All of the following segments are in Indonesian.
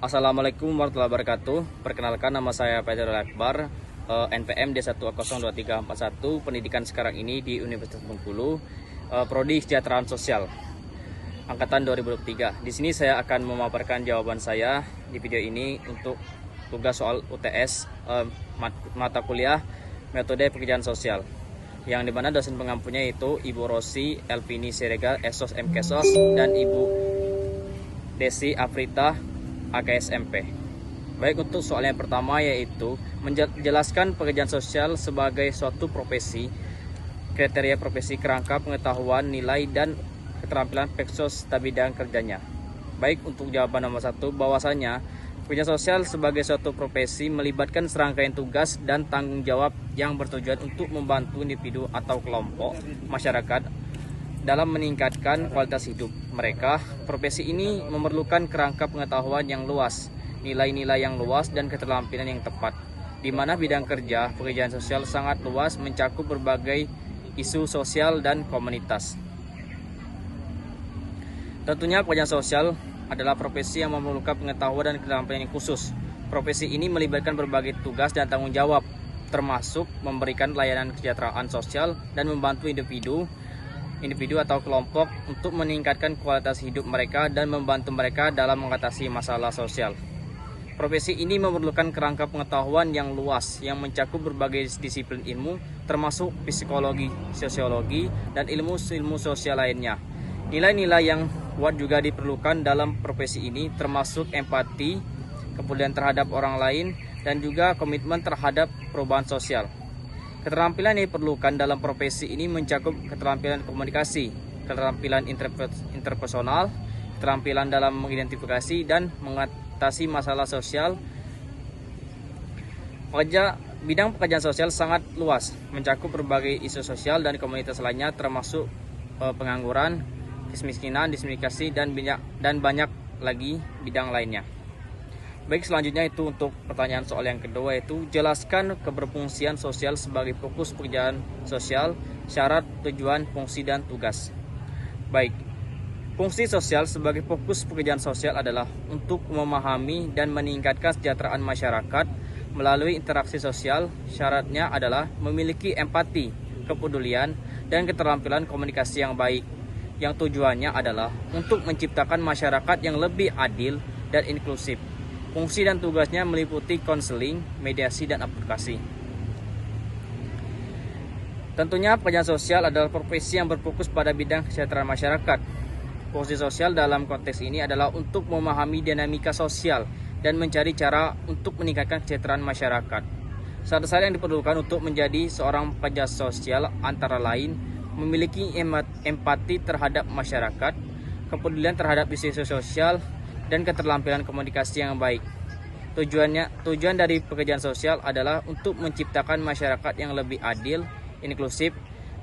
Assalamualaikum warahmatullahi wabarakatuh. Perkenalkan, nama saya Faizal Akbar, NPM D102341, pendidikan sekarang ini di Universitas Bengkulu, Prodi Kesejahteraan Sosial, angkatan 2023. Di sini saya akan memaparkan jawaban saya di video ini untuk tugas soal UTS mata kuliah metode pekerjaan sosial, yang dimana dosen pengampunya yaitu Ibu Rosi Elvini Siregar, Esos MKesos, dan Ibu Desi Afrita AKSMP. Baik, untuk soal yang pertama yaitu menjelaskan pekerjaan sosial sebagai suatu profesi, kriteria profesi, kerangka pengetahuan, nilai, dan keterampilan peksos bidang kerjanya. Baik, untuk jawaban nomor 1, bahwasanya pekerjaan sosial sebagai suatu profesi melibatkan serangkaian tugas dan tanggung jawab yang bertujuan untuk membantu individu atau kelompok masyarakat dalam meningkatkan kualitas hidup mereka. Profesi ini memerlukan kerangka pengetahuan yang luas, nilai-nilai yang luas, dan keterampilan yang tepat, di mana bidang kerja pekerjaan sosial sangat luas, mencakup berbagai isu sosial dan komunitas. Tentunya pekerjaan sosial adalah profesi yang memerlukan pengetahuan dan keterampilan yang khusus. Profesi ini melibatkan berbagai tugas dan tanggung jawab, termasuk memberikan layanan kesejahteraan sosial dan membantu individu atau kelompok untuk meningkatkan kualitas hidup mereka dan membantu mereka dalam mengatasi masalah sosial. Profesi ini memerlukan kerangka pengetahuan yang luas yang mencakup berbagai disiplin ilmu, termasuk psikologi, sosiologi, dan ilmu sosial lainnya. Nilai-nilai yang kuat juga diperlukan dalam profesi ini, termasuk empati, kepedulian terhadap orang lain, dan juga komitmen terhadap perubahan sosial. Keterampilan yang diperlukan dalam profesi ini mencakup keterampilan komunikasi, keterampilan interpersonal, keterampilan dalam mengidentifikasi dan mengatasi masalah sosial. Bidang pekerjaan sosial sangat luas, mencakup berbagai isu sosial dan komunitas lainnya, termasuk pengangguran, kemiskinan, diskriminasi, dan banyak lagi bidang lainnya. Baik, selanjutnya itu untuk pertanyaan soal yang kedua, yaitu jelaskan keberfungsian sosial sebagai fokus pekerjaan sosial, syarat, tujuan, fungsi, dan tugas. Baik, fungsi sosial sebagai fokus pekerjaan sosial adalah untuk memahami dan meningkatkan kesejahteraan masyarakat melalui interaksi sosial. Syaratnya adalah memiliki empati, kepedulian, dan keterampilan komunikasi yang baik, yang tujuannya adalah untuk menciptakan masyarakat yang lebih adil dan inklusif. Fungsi dan tugasnya meliputi konseling, mediasi, dan advokasi. Tentunya pekerjaan sosial adalah profesi yang berfokus pada bidang kesejahteraan masyarakat. Fungsi sosial dalam konteks ini adalah untuk memahami dinamika sosial dan mencari cara untuk meningkatkan kesejahteraan masyarakat. Syarat-syarat yang diperlukan untuk menjadi seorang pekerja sosial antara lain memiliki empati terhadap masyarakat, kepedulian terhadap isu-isu sosial, dan keterampilan komunikasi yang baik. Tujuan dari pekerjaan sosial adalah untuk menciptakan masyarakat yang lebih adil, inklusif,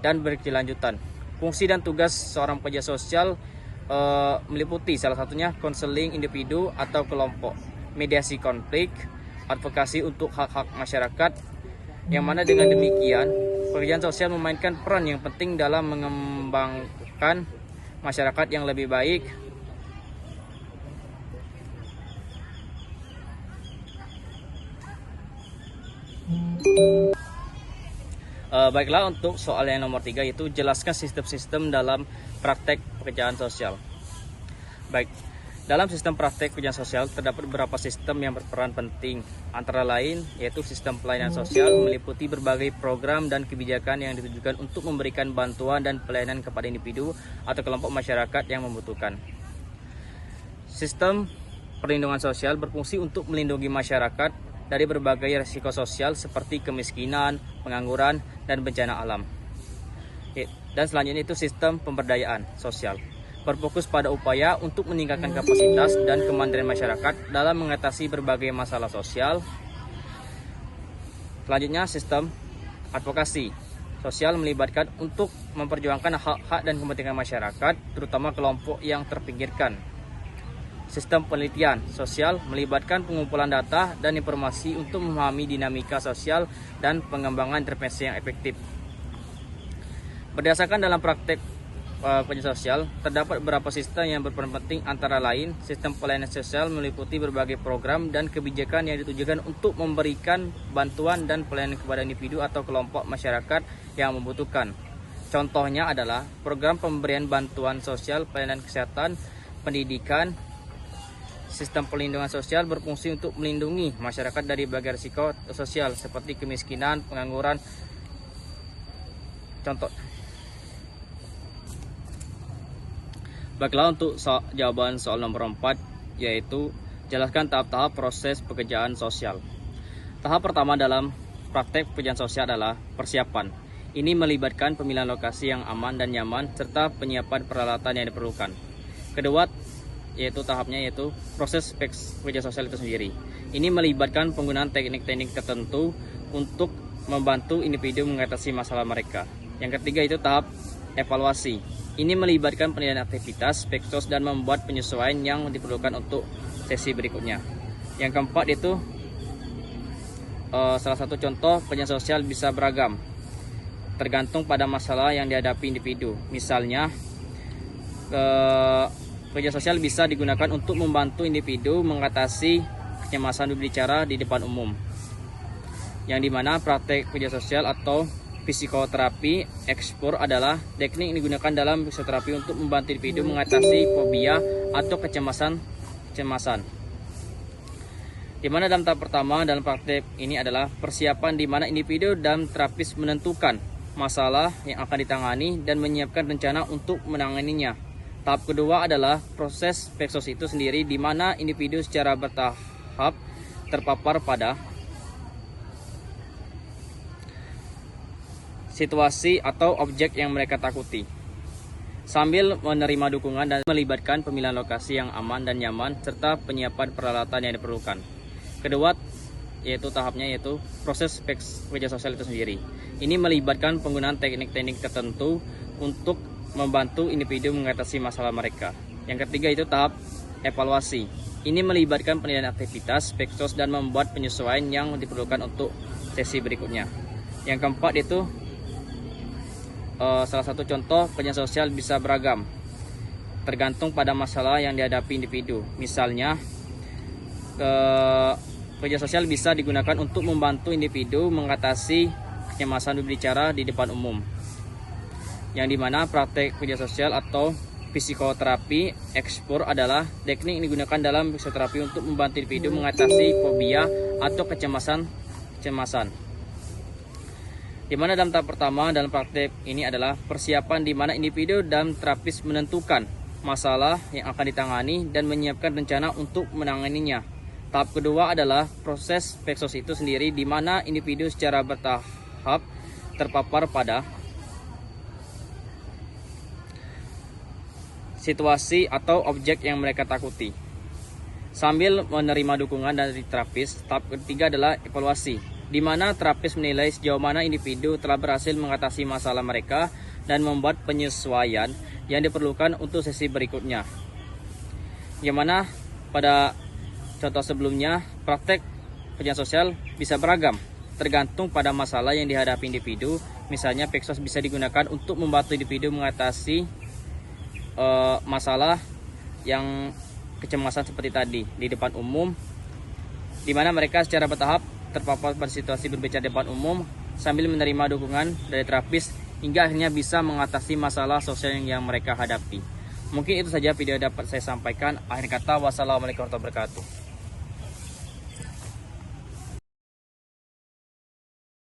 dan berkelanjutan. Fungsi dan tugas seorang pekerja sosial meliputi salah satunya konseling individu atau kelompok, mediasi konflik, advokasi untuk hak-hak masyarakat, yang mana dengan demikian pekerjaan sosial memainkan peran yang penting dalam mengembangkan masyarakat yang lebih baik. Baiklah, untuk soal yang nomor 3, yaitu jelaskan sistem-sistem dalam praktek pekerjaan sosial. Baik, dalam sistem praktek pekerjaan sosial terdapat beberapa sistem yang berperan penting, antara lain yaitu sistem pelayanan sosial meliputi berbagai program dan kebijakan yang ditujukan untuk memberikan bantuan dan pelayanan kepada individu atau kelompok masyarakat yang membutuhkan. Sistem perlindungan sosial berfungsi untuk melindungi masyarakat dari berbagai risiko sosial seperti kemiskinan, pengangguran, dan bencana alam. Dan selanjutnya itu sistem pemberdayaan sosial, berfokus pada upaya untuk meningkatkan kapasitas dan kemandirian masyarakat dalam mengatasi berbagai masalah sosial. Selanjutnya sistem advokasi sosial melibatkan untuk memperjuangkan hak-hak dan kepentingan masyarakat, terutama kelompok yang terpinggirkan. Sistem penelitian sosial melibatkan pengumpulan data dan informasi untuk memahami dinamika sosial dan pengembangan intervensi yang efektif. Berdasarkan dalam praktek penyedia sosial, terdapat beberapa sistem yang berperan penting, antara lain sistem pelayanan sosial meliputi berbagai program dan kebijakan yang ditujukan untuk memberikan bantuan dan pelayanan kepada individu atau kelompok masyarakat yang membutuhkan. Contohnya adalah program pemberian bantuan sosial, pelayanan kesehatan, pendidikan. Sistem perlindungan sosial berfungsi untuk melindungi masyarakat dari berbagai risiko sosial seperti kemiskinan, pengangguran. Contoh. Baiklah, untuk jawaban soal nomor 4, yaitu jelaskan tahap-tahap proses pekerjaan sosial. Tahap pertama dalam praktek pekerjaan sosial adalah persiapan. Ini melibatkan pemilihan lokasi yang aman dan nyaman serta penyiapan peralatan yang diperlukan. Kedua, tahapnya yaitu proses pekerjaan sosial itu sendiri. Ini melibatkan penggunaan teknik-teknik tertentu untuk membantu individu mengatasi masalah mereka. Yang ketiga itu tahap evaluasi. Ini melibatkan penilaian aktivitas, spektos, dan membuat penyesuaian yang diperlukan untuk sesi berikutnya. Yang keempat itu salah satu contoh pekerjaan sosial bisa beragam, tergantung pada masalah yang dihadapi individu. Misalnya, pekerjaan sosial bisa digunakan untuk membantu individu mengatasi kecemasan berbicara di depan umum, yang dimana praktek pekerjaan sosial atau psikoterapi ekspor adalah teknik yang digunakan dalam psikoterapi untuk membantu individu mengatasi fobia atau kecemasan. Di mana dalam tahap pertama dalam praktek ini adalah persiapan, di mana individu dan terapis menentukan masalah yang akan ditangani dan menyiapkan rencana untuk menanganinya. Tahap kedua adalah proses peksos itu sendiri, di mana individu secara bertahap terpapar pada situasi atau objek yang mereka takuti, sambil menerima dukungan dan melibatkan pemilihan lokasi yang aman dan nyaman serta penyiapan peralatan yang diperlukan. Kedua, tahapnya yaitu proses pekerjaan sosial itu sendiri. Ini melibatkan penggunaan teknik-teknik tertentu untuk membantu individu mengatasi masalah mereka. Yang ketiga itu tahap evaluasi. Ini melibatkan penilaian aktivitas, spektos, dan membuat penyesuaian yang diperlukan untuk sesi berikutnya. Yang keempat itu salah satu contoh pekerjaan sosial bisa beragam, tergantung pada masalah yang dihadapi individu. Misalnya, pekerjaan sosial bisa digunakan untuk membantu individu mengatasi kecemasan berbicara di depan umum, yang dimana praktek pekerjaan sosial atau psikoterapi ekspor adalah teknik yang digunakan dalam psikoterapi untuk membantu individu mengatasi fobia atau kecemasan. Di mana dalam tahap pertama dalam praktek ini adalah persiapan, di mana individu dan terapis menentukan masalah yang akan ditangani dan menyiapkan rencana untuk menanganinya. Tahap kedua adalah proses peksos itu sendiri, di mana individu secara bertahap terpapar pada situasi atau objek yang mereka takuti, sambil menerima dukungan dari terapis. Tahap ketiga adalah evaluasi, di mana terapis menilai sejauh mana individu telah berhasil mengatasi masalah mereka dan membuat penyesuaian yang diperlukan untuk sesi berikutnya. Yang mana pada contoh sebelumnya, praktek pekerjaan sosial bisa beragam, tergantung pada masalah yang dihadapi individu. Misalnya, peksos bisa digunakan untuk membantu individu mengatasi masalah yang kecemasan seperti tadi di depan umum, di mana mereka secara bertahap terpapar pada situasi berbicara di depan umum sambil menerima dukungan dari terapis hingga akhirnya bisa mengatasi masalah sosial yang mereka hadapi. Mungkin itu saja video yang dapat saya sampaikan. Akhir kata, wassalamualaikum warahmatullahi wabarakatuh.